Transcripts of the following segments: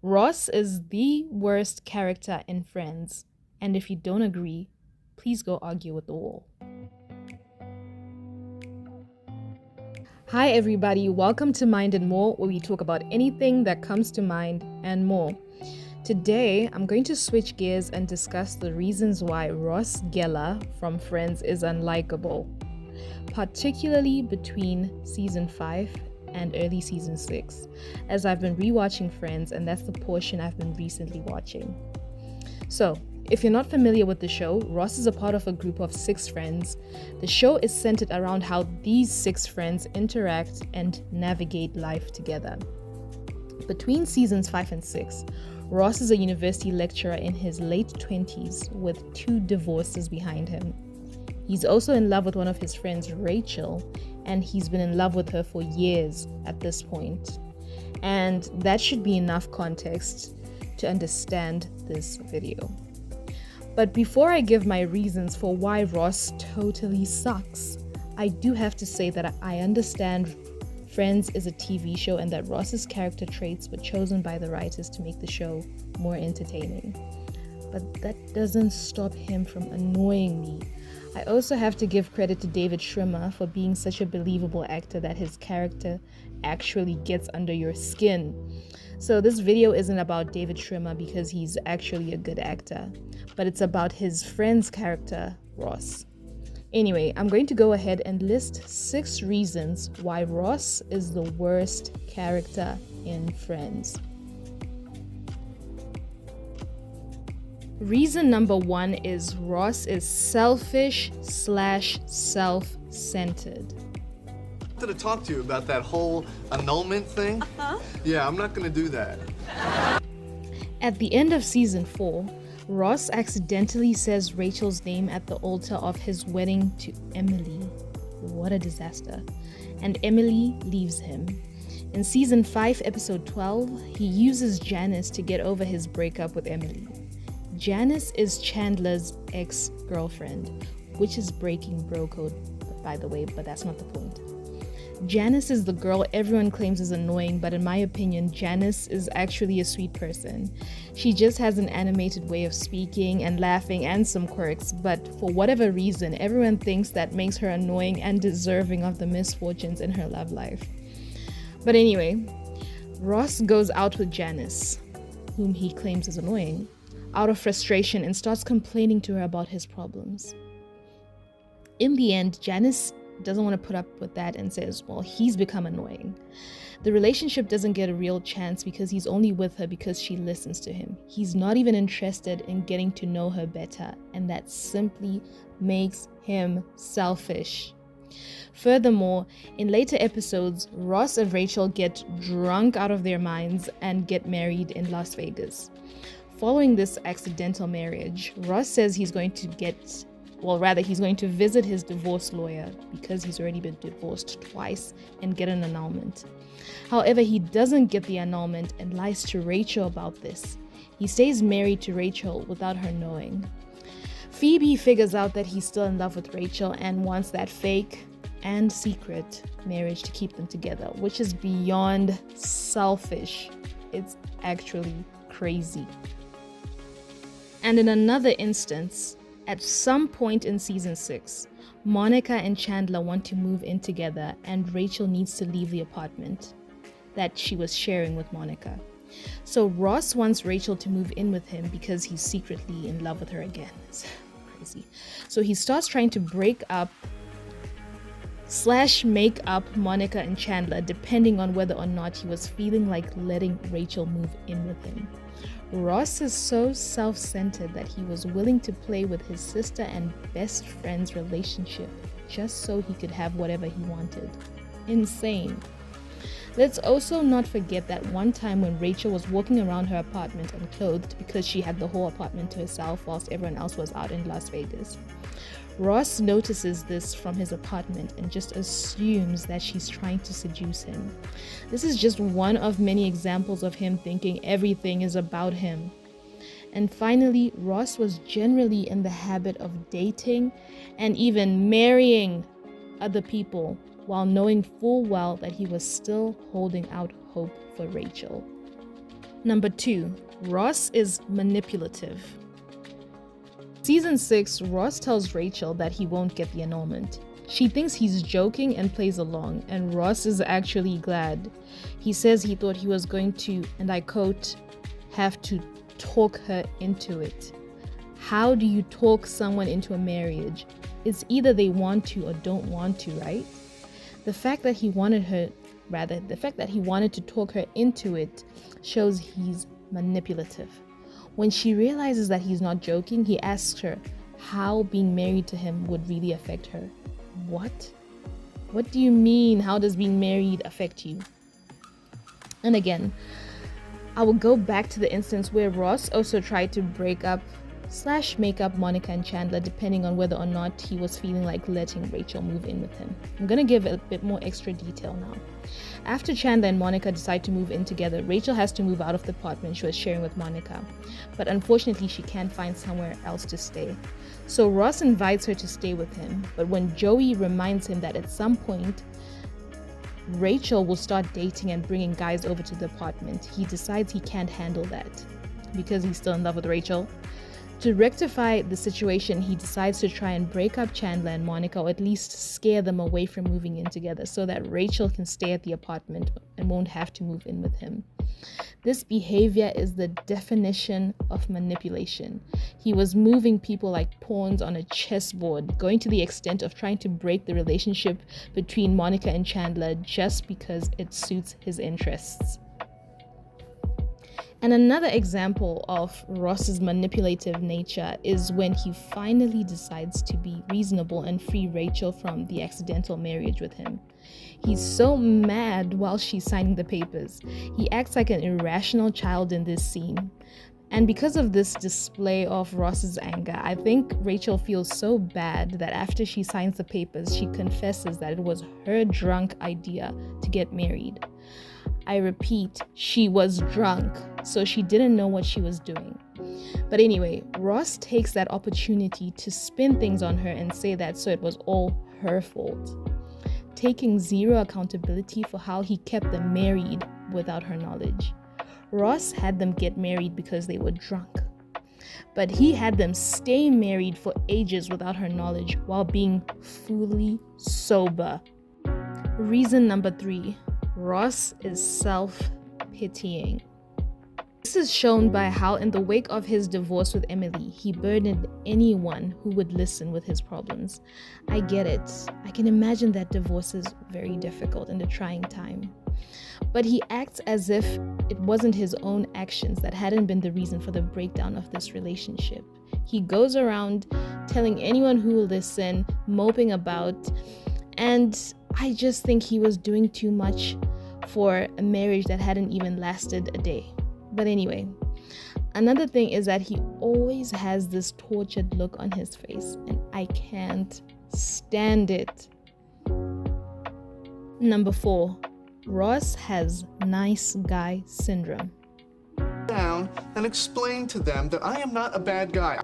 Ross is the worst character in Friends, and if you don't agree, please go argue with the wall. Hi everybody, welcome to Mind and More, where we talk about anything that comes to mind and more. Today, I'm going to switch gears and discuss the reasons why Ross Geller from Friends is unlikable, particularly between season 5 and early season 6, as I've been rewatching Friends, and that's the portion I've been recently watching. So, if you're not familiar with the show, Ross is a part of a group of 6 friends. The show is centered around how these 6 friends interact and navigate life together. Between seasons 5 and 6, Ross is a university lecturer in his late 20s with 2 divorces behind him. He's also in love with one of his friends, Rachel, and he's been in love with her for years at this point. And that should be enough context to understand this video. But before I give my reasons for why Ross totally sucks, I do have to say that I understand Friends is a TV show and that Ross's character traits were chosen by the writers to make the show more entertaining. But that doesn't stop him from annoying me. I also have to give credit to David Schwimmer for being such a believable actor that his character actually gets under your skin. So this video isn't about David Schwimmer because he's actually a good actor, but it's about his friend's character, Ross. Anyway, I'm going to go ahead and list 6 reasons why Ross is the worst character in Friends. Reason number 1 is Ross is selfish / self-centered. To talk to you about that whole annulment thing. Yeah, I'm not gonna do that. At the end of season 4, Ross accidentally says Rachel's name at the altar of his wedding to Emily. What a disaster. And Emily leaves him. In season 5, episode 12, he uses Janice to get over his breakup with Emily. Janice is Chandler's ex-girlfriend, which is breaking bro code, by the way, but that's not the point. Janice is the girl everyone claims is annoying, but in my opinion, Janice is actually a sweet person. She just has an animated way of speaking and laughing and some quirks, but for whatever reason, everyone thinks that makes her annoying and deserving of the misfortunes in her love life. But anyway, Ross goes out with Janice, whom he claims is annoying, out of frustration and starts complaining to her about his problems. In the end, Janice doesn't want to put up with that and says, well, he's become annoying. The relationship doesn't get a real chance because he's only with her because she listens to him. He's not even interested in getting to know her better, and that simply makes him selfish. Furthermore, in later episodes, Ross and Rachel get drunk out of their minds and get married in Las Vegas. Following this accidental marriage, Ross says he's going to visit his divorce lawyer because he's already been divorced twice and get an annulment. However, he doesn't get the annulment and lies to Rachel about this. He stays married to Rachel without her knowing. Phoebe figures out that he's still in love with Rachel and wants that fake and secret marriage to keep them together, which is beyond selfish. It's actually crazy. And in another instance, at some point in season 6, Monica and Chandler want to move in together and Rachel needs to leave the apartment that she was sharing with Monica. So Ross wants Rachel to move in with him because he's secretly in love with her again. It's crazy. So he starts trying to break up / make up Monica and Chandler depending on whether or not he was feeling like letting Rachel move in with him. Ross is so self-centered that he was willing to play with his sister and best friend's relationship just so he could have whatever he wanted. Insane. Let's also not forget that one time when Rachel was walking around her apartment unclothed because she had the whole apartment to herself whilst everyone else was out in Las Vegas. Ross notices this from his apartment and just assumes that she's trying to seduce him. This is just one of many examples of him thinking everything is about him. And finally, Ross was generally in the habit of dating and even marrying other people while knowing full well that he was still holding out hope for Rachel. Number 2, Ross is manipulative. Season 6, Ross tells Rachel that he won't get the annulment. She thinks he's joking and plays along, and Ross is actually glad. He says he thought he was going to, and I quote, have to talk her into it. How do you talk someone into a marriage? It's either they want to or don't want to, right? The fact that he wanted to talk her into it shows he's manipulative. When she realizes that he's not joking, he asks her how being married to him would really affect her. What? What do you mean? How does being married affect you? And again, I will go back to the instance where Ross also tried to break up / make up Monica and Chandler, depending on whether or not he was feeling like letting Rachel move in with him. I'm gonna give a bit more extra detail now. After Chandler and Monica decide to move in together, Rachel has to move out of the apartment she was sharing with Monica. But unfortunately, she can't find somewhere else to stay. So Ross invites her to stay with him, but when Joey reminds him that at some point, Rachel will start dating and bringing guys over to the apartment, he decides he can't handle that because he's still in love with Rachel. To rectify the situation, he decides to try and break up Chandler and Monica, or at least scare them away from moving in together so that Rachel can stay at the apartment and won't have to move in with him. This behavior is the definition of manipulation. He was moving people like pawns on a chessboard, going to the extent of trying to break the relationship between Monica and Chandler just because it suits his interests. And another example of Ross's manipulative nature is when he finally decides to be reasonable and free Rachel from the accidental marriage with him. He's so mad while she's signing the papers. He acts like an irrational child in this scene. And because of this display of Ross's anger, I think Rachel feels so bad that after she signs the papers, she confesses that it was her drunk idea to get married. I repeat, she was drunk, so she didn't know what she was doing. But anyway, Ross takes that opportunity to spin things on her and say that so it was all her fault, taking zero accountability for how he kept them married without her knowledge. Ross had them get married because they were drunk, but he had them stay married for ages without her knowledge while being fully sober. Reason number 3. Ross is self-pitying. This is shown by how in the wake of his divorce with Emily, he burdened anyone who would listen with his problems. I get it. I can imagine that divorce is very difficult and a trying time. But he acts as if it wasn't his own actions that hadn't been the reason for the breakdown of this relationship. He goes around telling anyone who will listen, moping about, and I just think he was doing too much for a marriage that hadn't even lasted a day. But anyway, another thing is that he always has this tortured look on his face, and I can't stand it. Number 4, Ross has nice guy syndrome. Down and explain to them that I am not a bad guy.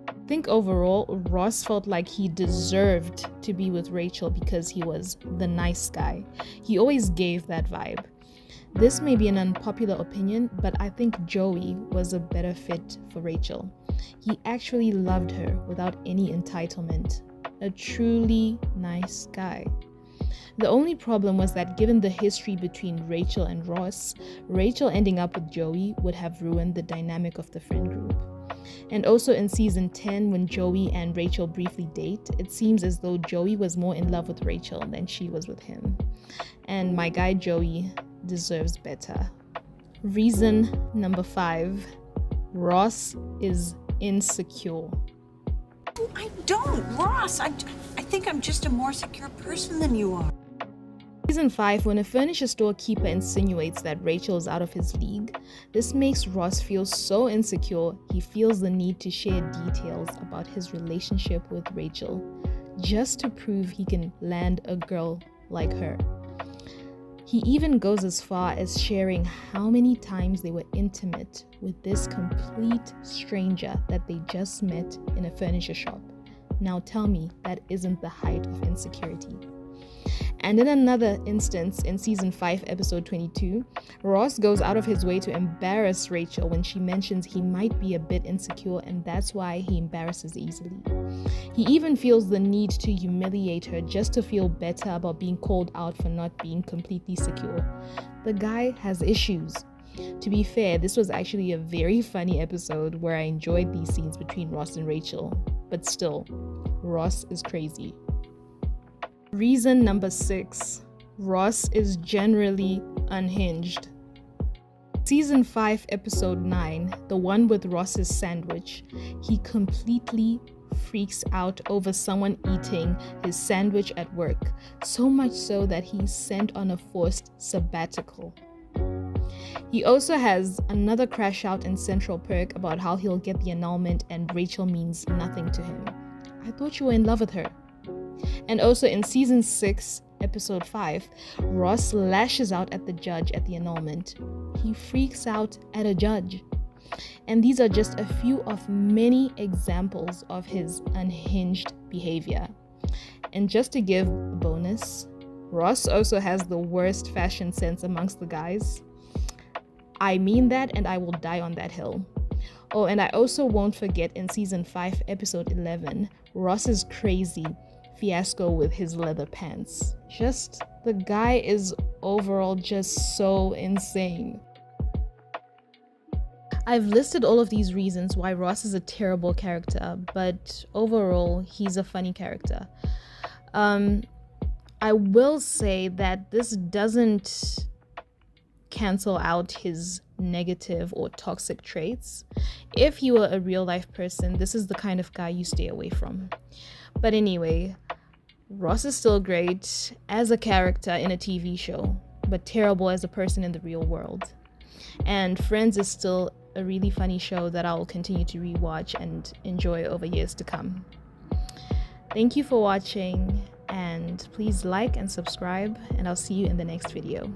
I think overall, Ross felt like he deserved to be with Rachel because he was the nice guy. He always gave that vibe. This may be an unpopular opinion, but I think Joey was a better fit for Rachel. He actually loved her without any entitlement. A truly nice guy. The only problem was that given the history between Rachel and Ross, Rachel ending up with Joey would have ruined the dynamic of the friend group. And also in season 10, when Joey and Rachel briefly date, it seems as though Joey was more in love with Rachel than she was with him. And my guy Joey deserves better. Reason number 5, Ross is insecure. I don't, Ross. I think I'm just a more secure person than you are. Season 5, when a furniture store keeper insinuates that Rachel is out of his league, this makes Ross feel so insecure he feels the need to share details about his relationship with Rachel, just to prove he can land a girl like her. He even goes as far as sharing how many times they were intimate with this complete stranger that they just met in a furniture shop. Now tell me that isn't the height of insecurity. And in another instance, in season 5, episode 22, Ross goes out of his way to embarrass Rachel when she mentions he might be a bit insecure and that's why he embarrasses easily. He even feels the need to humiliate her just to feel better about being called out for not being completely secure. The guy has issues. To be fair, this was actually a very funny episode where I enjoyed these scenes between Ross and Rachel, but still, Ross is crazy. Reason number 6, Ross is generally unhinged. Season 5, episode 9, the one with Ross's sandwich, he completely freaks out over someone eating his sandwich at work, so much so that he's sent on a forced sabbatical. He also has another crash out in Central Perk about how he'll get the annulment and Rachel means nothing to him. I thought you were in love with her. And also in season 6, episode 5, Ross lashes out at the judge at the annulment. He freaks out at a judge. And these are just a few of many examples of his unhinged behavior. And just to give a bonus, Ross also has the worst fashion sense amongst the guys. I mean that, and I will die on that hill. Oh, and I also won't forget in season 5, episode 11, Ross's crazy fiasco with his leather pants. Just, the guy is overall just so insane. I've listed all of these reasons why Ross is a terrible character, but overall, he's a funny character. I will say that this doesn't cancel out his negative or toxic traits. If you were a real life person, this is the kind of guy you stay away from. But anyway, Ross is still great as a character in a TV show, but terrible as a person in the real world. And Friends is still a really funny show that I will continue to rewatch and enjoy over years to come. Thank you for watching, and please like and subscribe, and I'll see you in the next video.